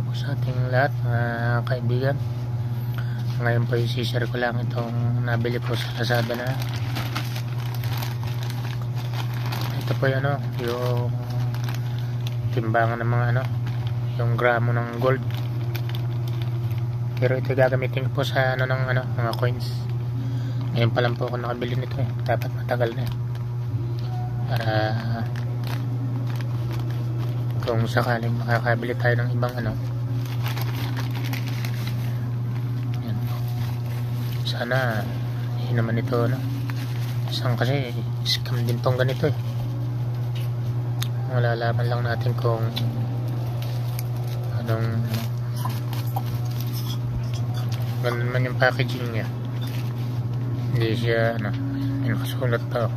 po sa ating lahat mga kaibigan. Ngayon po i-share ko lang itong nabili ko sa Lazada na ito po yung yung timbangan ng mga yung gramo ng gold, pero ito gagamitin ko po sa mga coins. Ngayon pa lang po ako nakabili nito dapat matagal na para kung sakaling makakabili tayo ng ibang yan. Sana hindi naman ito isang kasi scam din tong ganito malalaman lang natin kung anong ganun man yung packaging niya, hindi siya may nakasulat pa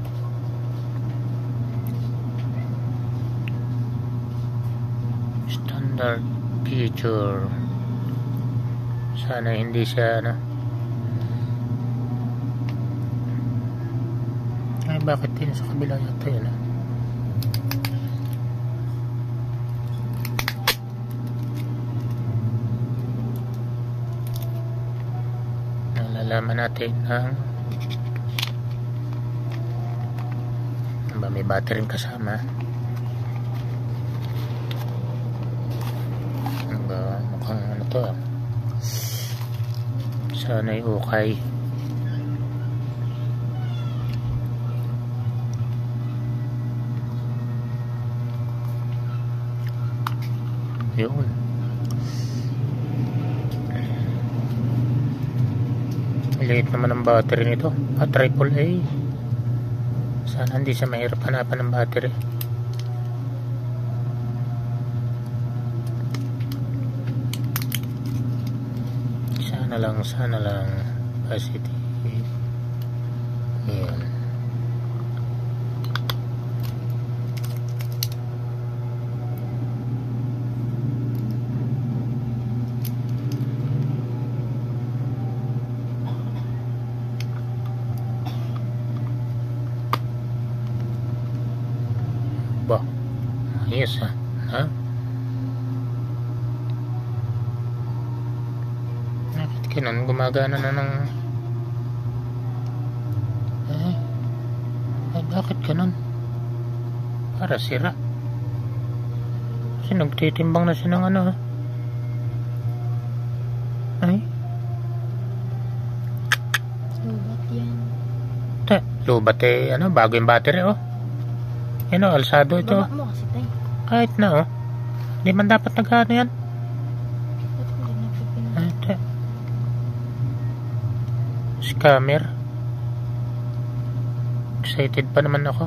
standard feature. Sana hindi siya ay bakit din sa kabila yata yun nalalaman natin may battery kasama. Mukhang to sana ay okay. Yun liit naman ang battery nito AAA. Sana hindi siya mahirap hanapan ng battery. Sana lang positive. Ayan. Ba, ayos ha? Ganun, gumagana na ng bakit ganun? Para sira kasi nagtitimbang na siya ng ay lubat yan lubat bago yung battery alsado ito kahit na hindi man dapat nagano yan scammer. Excited pa naman ako.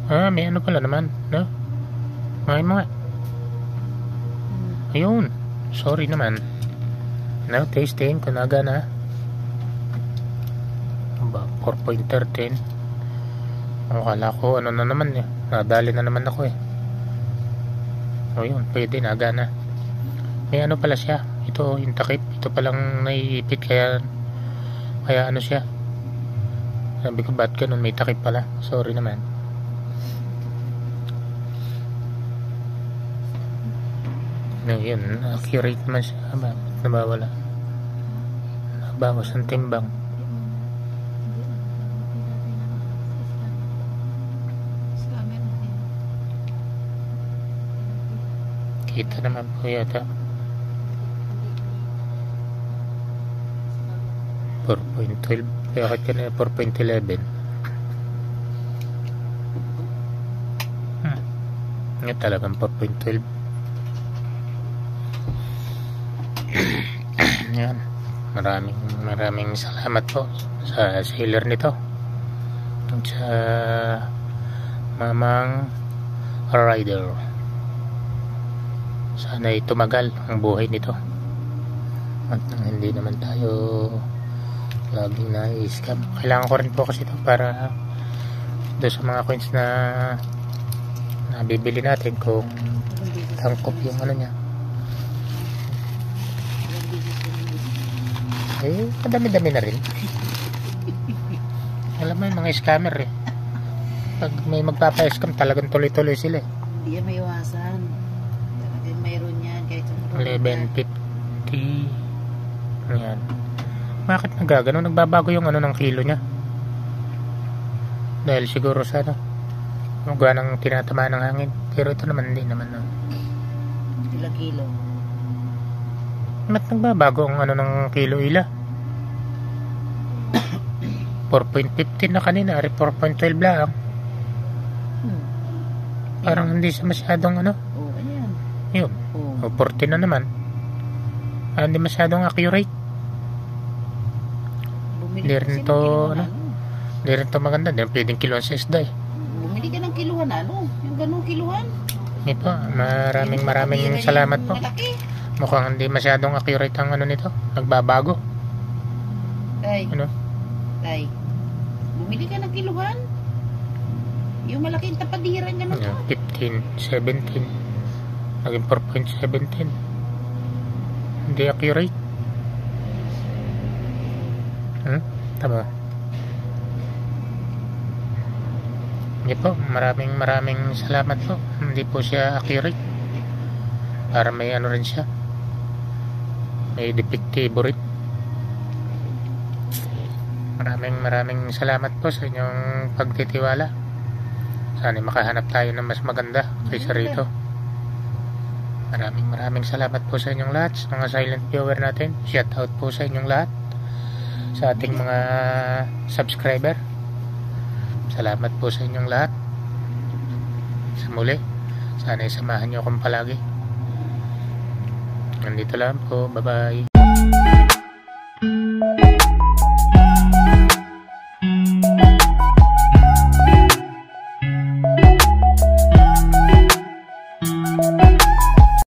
May pala naman, May mga. Ayun. Sorry naman. Now, tasting. Kunaga na. 4.13. Akala ko, na naman nadali na naman ako Ayun, pwede. Naga na. May pala siya. Ito yung takip, ito palang naiipit kaya siya. Sabi ko ba't ganun, may takip pala. Sorry naman. Yun, accurate naman siya. Nabawala. Nabawas ang timbang. Kita naman po yata 4.12. Bakit ka na 4.11? Nga talagang 4.12. Yan. Maraming salamat po sa seller nito. At sa Mamang Rider. Sana tumagal ang buhay nito. At hindi naman tayo laging na-scam. Kailangan ko rin po kasi ito para doon sa mga coins na nabibili natin kung tangkop yung niya. Madami-dami na rin. Alam mo yung mga scammer pag may magpapa-scam talagang tuloy-tuloy sila Hindi yan maiwasan. Talagang mayroon yan kahit sa 11.50. Ayan. Bakit nagagano? Nagbabago yung ano ng kilo niya. Dahil siguro sa ano, gawa ng tinatamaan ng hangin. Pero ito naman hindi naman. No? ilang kilo. Ba't nagbabago ang ano ng kilo ila? 4.15 na kanina, 4.12 lang. Parang hindi siya masyadong ano. Oo, ayan. Yun. Oo. O 40 na naman. Hindi masyadong accurate. Bumili Hindi ka rin kasi to, ng kiluhan ano? Hindi rin to maganda. Hindi rin pwedeng kiluhan sa isda eh. Bumili ka ng kiluhan yung ganung kiluhan. Hindi po. Maraming salamat po. Malaki. Mukhang hindi masyadong accurate ang ano nito. Nagbabago. Tay, Ano? tay. Bumili ka ng kiluhan. Yung malaking tapadiran niya na to. 15, 17. Naging 4.17. Hindi accurate. Tama. Hindi po. Maraming salamat po. Hindi po siya accurate. Para may ano rin siya. May depektibo rin. Maraming salamat po sa inyong pagtitiwala. Sana makahanap tayo ng mas maganda kaysa rito. Maraming salamat po sa inyong lahat, sa mga silent viewer natin. Shout out po sa inyong lahat, sa ating mga subscriber. Salamat po sa inyong lahat. Sa muli, sana isamahan niyo akong palagi. Nandito lang po. Bye bye.